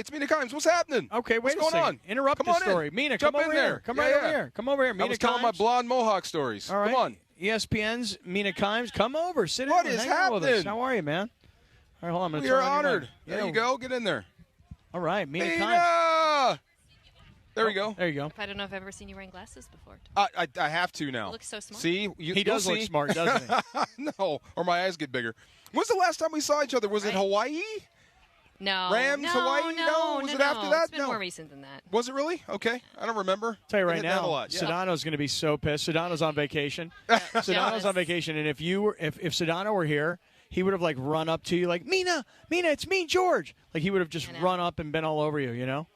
it's Mina Kimes. What's happening? Okay, wait What's a going second. on? Interrupt Come the on story. in. Mina, Jump come over in there. here. Come right over here. Come over here. Mina I was telling my Kimes. blonde mohawk stories. All right. Come on. ESPN's Mina Kimes. Come over. Sit What down. is Hang out with us. happening? How are you, man? All right, hold on. I'm gonna We turn are on your honored. mic. There you go. Get in there. All right, Mina Kimes. Mina! There we go. There you go. I don't know if I've ever seen you wearing glasses before. I have to now. You look so smart. See? He does look smart, doesn't he? No, or my eyes get bigger. When's the last time we saw each other? Was it Hawaii? No. Rams, Hawaii? No. Was it after that? It's been more recent than that. Was it really? Okay. I don't remember. Tell you right Hitting that now, a lot. Yeah. Sedano's going to be so pissed. Sedano's on vacation. Sedano's on vacation, and if Sedano were here, he would have like run up to you like, Mina, it's me, George. Like he would have just run up and been all over you, you know?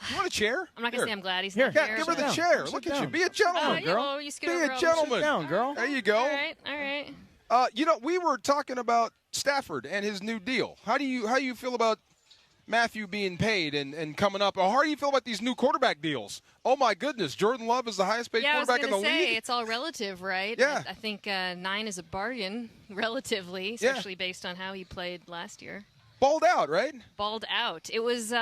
You want a chair? I'm not going to say I'm glad he's Here. not Yeah, here. give her the but- chair. Sit Look at down. you. Be a gentleman, yeah, girl. well, you scoot Be over a all- gentleman. Sit down, girl. There you go. All right. We were talking about Stafford and his new deal. How do you feel about Matthew being paid and coming up? Or how do you feel about these new quarterback deals? Oh my goodness, Jordan Love is the highest paid quarterback in the league. It's all relative, right? Yeah. I think 9 is a bargain, relatively, especially based on how he played last year. Balled out, right? Balled out. It was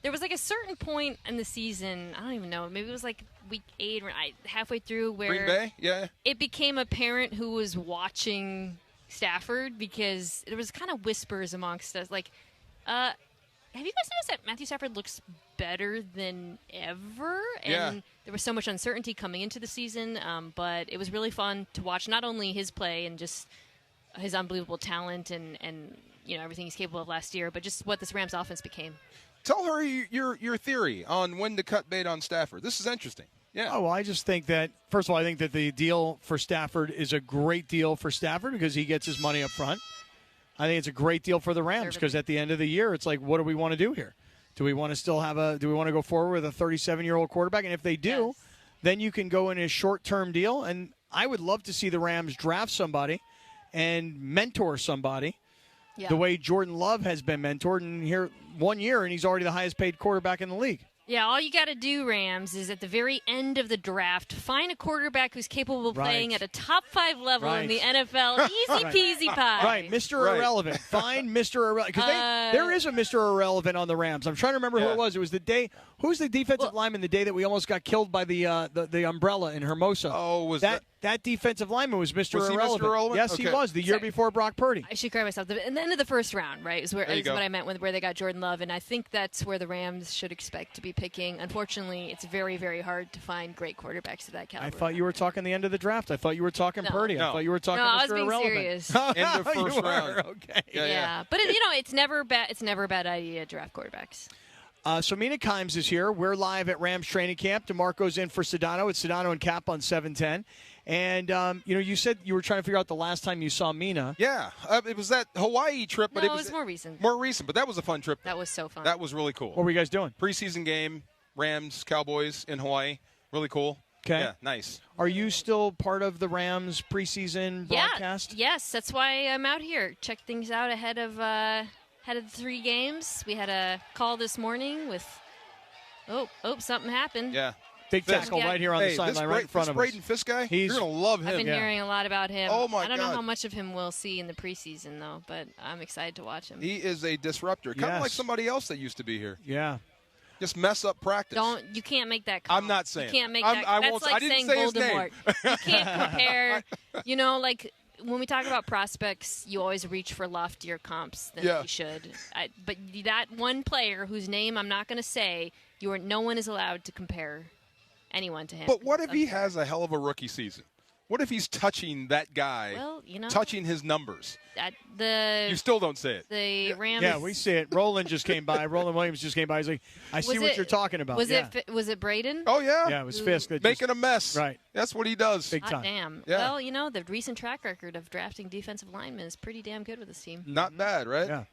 there was like a certain point in the season, I don't even know, maybe it was like week 8 or halfway through where Green Bay, yeah. it became apparent who was watching Stafford because there was kind of whispers amongst us like, have you guys noticed that Matthew Stafford looks better than ever? And there was so much uncertainty coming into the season, but it was really fun to watch not only his play and just his unbelievable talent and everything he's capable of last year, but just what this Rams offense became. Tell her your theory on when to cut bait on Stafford. This is interesting. Yeah. Oh, well, I just think that, first of all, I think that the deal for Stafford is a great deal for Stafford because he gets his money up front. I think it's a great deal for the Rams because at the end of the year, it's like, what do we want to do here? Do we want to still do we want to go forward with a 37-year-old quarterback? And if they do, then you can go in a short-term deal. And I would love to see the Rams draft somebody and mentor somebody the way Jordan Love has been mentored in here 1 year, and he's already the highest paid quarterback in the league. Yeah, all you got to do, Rams, is at the very end of the draft, find a quarterback who's capable of playing at a top 5 level in the NFL. Easy peasy pie. Right, Mr. Irrelevant. Find Mr. Irrelevant. Because there is a Mr. Irrelevant on the Rams. I'm trying to remember who it was. It was the day. Who's the defensive lineman the day that we almost got killed by the umbrella in Hermosa? Oh, was that defensive lineman was Mr. Was he Irrelevant. Mr. Irrelevant? Yes, he was. The year before Brock Purdy. I should correct myself. In the end of the first round, right, is what I meant where they got Jordan Love, and I think that's where the Rams should expect to be picking. Unfortunately, it's very, very hard to find great quarterbacks of that caliber. I thought you were talking the end of the draft. I thought you were talking Purdy. No. I thought you were talking Mr. Irrelevant. I was being serious. End of first round. Okay. Yeah. But it's never bad. It's never a bad idea to draft quarterbacks. So Mina Kimes is here. We're live at Rams training camp. DeMarco's in for Sedano. It's Sedano and Kap on 710. And, you said you were trying to figure out the last time you saw Mina. Yeah. It was that Hawaii trip. But No, it was more recent. More recent, but that was a fun trip. That was so fun. That was really cool. What were you guys doing? Preseason game, Rams, Cowboys in Hawaii. Really cool. Okay. Yeah, nice. Are you still part of the Rams preseason broadcast? Yes, that's why I'm out here. Check things out ahead of the 3 games. We had a call this morning with something happened. Yeah. Big tackle right here on the sideline, right in front of us. Braden Fisk guy, you're going to love him. I've been hearing a lot about him. Oh, my God. I don't know how much of him we'll see in the preseason, though, but I'm excited to watch him. He is a disruptor, kind of like somebody else that used to be here. Yeah. Just mess up practice. You can't make that call. I'm not saying. You can't make that. That's like saying Voldemort. You can't compare. Like when we talk about prospects, you always reach for loftier comps than you should. But that one player whose name I'm not going to say, no one is allowed to compare anyone to him. But what if he has a hell of a rookie season? What if he's touching that guy, touching his numbers? You still don't say it. The Rams. Yeah, we see it. Roland just came by. Roland Williams just came by. He's like, I see what you're talking about. Was it Braden? Oh, yeah. Yeah, it was Fisk. Making a mess. Right. That's what he does. Big time. Damn. Yeah. Well, the recent track record of drafting defensive linemen is pretty damn good with this team. Not bad, right? Yeah.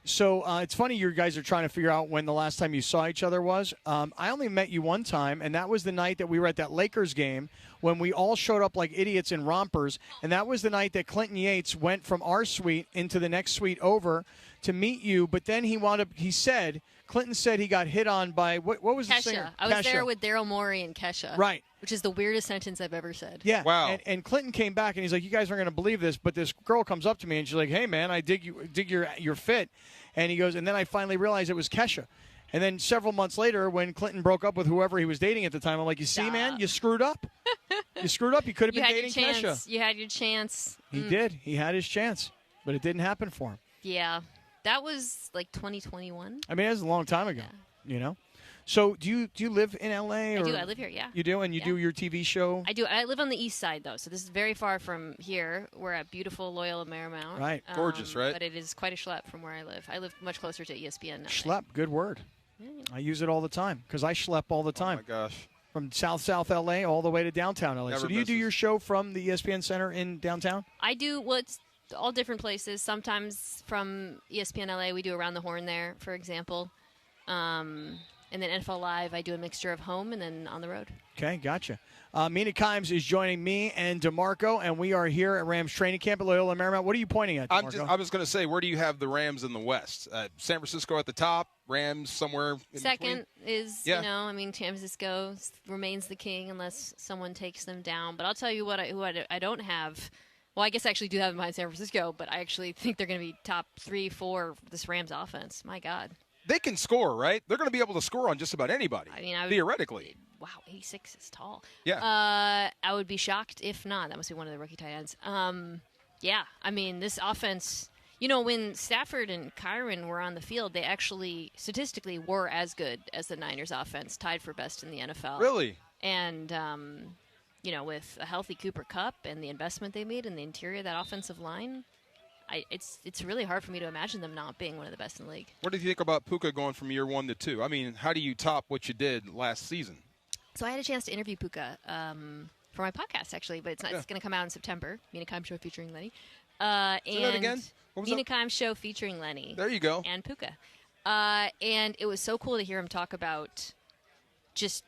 So it's funny you guys are trying to figure out when the last time you saw each other was. I only met you one time, and that was the night that we were at that Lakers game when we all showed up like idiots in rompers, and that was the night that Clinton Yates went from our suite into the next suite over to meet you, but then Clinton said he got hit on by, what was the singer? I was Kesha. there with Daryl Morey and Kesha. Right. Which is the weirdest sentence I've ever said. Yeah. Wow. And Clinton came back, and he's like, you guys aren't going to believe this, but this girl comes up to me, and she's like, hey, man, I dig your fit. And he goes, and then I finally realized it was Kesha. And then several months later, when Clinton broke up with whoever he was dating at the time, I'm like, you see, man, you screwed up. You screwed up. You could have been dating Kesha. You had your chance. He did. He had his chance, but it didn't happen for him. Yeah. That was like 2021. I mean, it was a long time ago, you know? So do you live in L.A.? I do. I live here, yeah. You do? And you do your TV show? I do. I live on the east side, though, so this is very far from here. We're at beautiful Loyola Marymount. Right. Gorgeous, right? But it is quite a schlep from where I live. I live much closer to ESPN now. Schlep, good word. I use it all the time because I schlep all the time. Oh, my gosh. From South L.A. all the way to downtown L.A. Never So do you do misses. your show from the ESPN Center in downtown? I do. Well, it's all different places. Sometimes from ESPN LA, we do Around the Horn there, for example. And then NFL Live, I do a mixture of home and then on the road. Okay, gotcha. Mina Kimes is joining me and DeMarco, and we are here at Rams training camp at Loyola Marymount. What are you pointing at, DeMarco? I was going to say, where do you have the Rams in the West? San Francisco at the top, Rams somewhere in Second between? is, San Francisco remains the king unless someone takes them down. But I'll tell you who I don't have. Well, I guess I actually do have them behind San Francisco, but I actually think they're going to be top 3, 4 this Rams offense. My God. They can score, right? They're going to be able to score on just about anybody, theoretically. Wow, 86 is tall. Yeah. I would be shocked if not. That must be one of the rookie tight ends. I mean, this offense, when Stafford and Kyron were on the field, they actually statistically were as good as the Niners offense, tied for best in the NFL. Really? And, with a healthy Cooper Kupp and the investment they made in the interior of that offensive line, it's really hard for me to imagine them not being one of the best in the league. What do you think about Puka going from year 1 to 2? I mean, how do you top what you did last season? So I had a chance to interview Puka for my podcast, actually, but it's going to come out in September. Mina Kimes Show featuring Lenny. Say that again? What was Mina that? Kimes Show featuring Lenny. There you go. And Puka. And it was so cool to hear him talk about just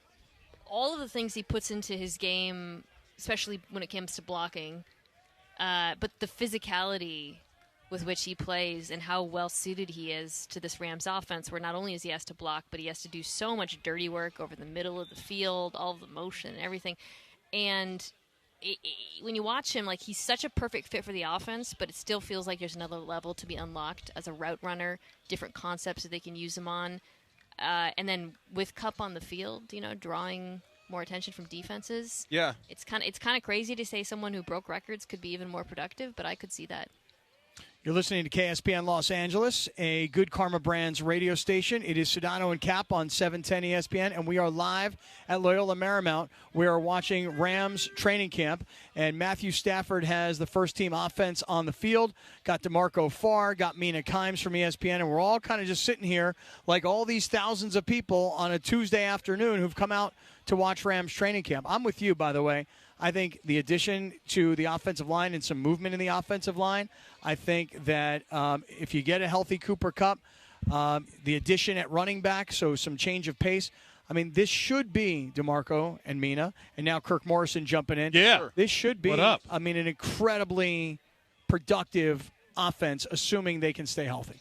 all of the things he puts into his game, especially when it comes to blocking, but the physicality with which he plays and how well suited he is to this Rams offense, where not only does he has to block, but he has to do so much dirty work over the middle of the field, all of the motion and everything. And when you watch him, like, he's such a perfect fit for the offense, but it still feels like there's another level to be unlocked as a route runner, different concepts that they can use him on. And then with Kupp on the field, drawing more attention from defenses. Yeah. It's kind of crazy to say someone who broke records could be even more productive, but I could see that. You're listening to KSPN Los Angeles, a Good Karma Brands radio station. It is Sedano and Kap on 710 ESPN, and we are live at Loyola Marymount. We are watching Rams training camp, and Matthew Stafford has the first-team offense on the field. Got DeMarco Farr, got Mina Kimes from ESPN, and we're all kind of just sitting here like all these thousands of people on a Tuesday afternoon who've come out to watch Rams training camp. I'm with you, by the way. I think the addition to the offensive line and some movement in the offensive line, I think that if you get a healthy Cooper Kupp, the addition at running back, so some change of pace. I mean, this should be DeMarco and Mina, and now Kirk Morrison jumping in. Yeah. This should be, What up? I mean, an incredibly productive offense, assuming they can stay healthy.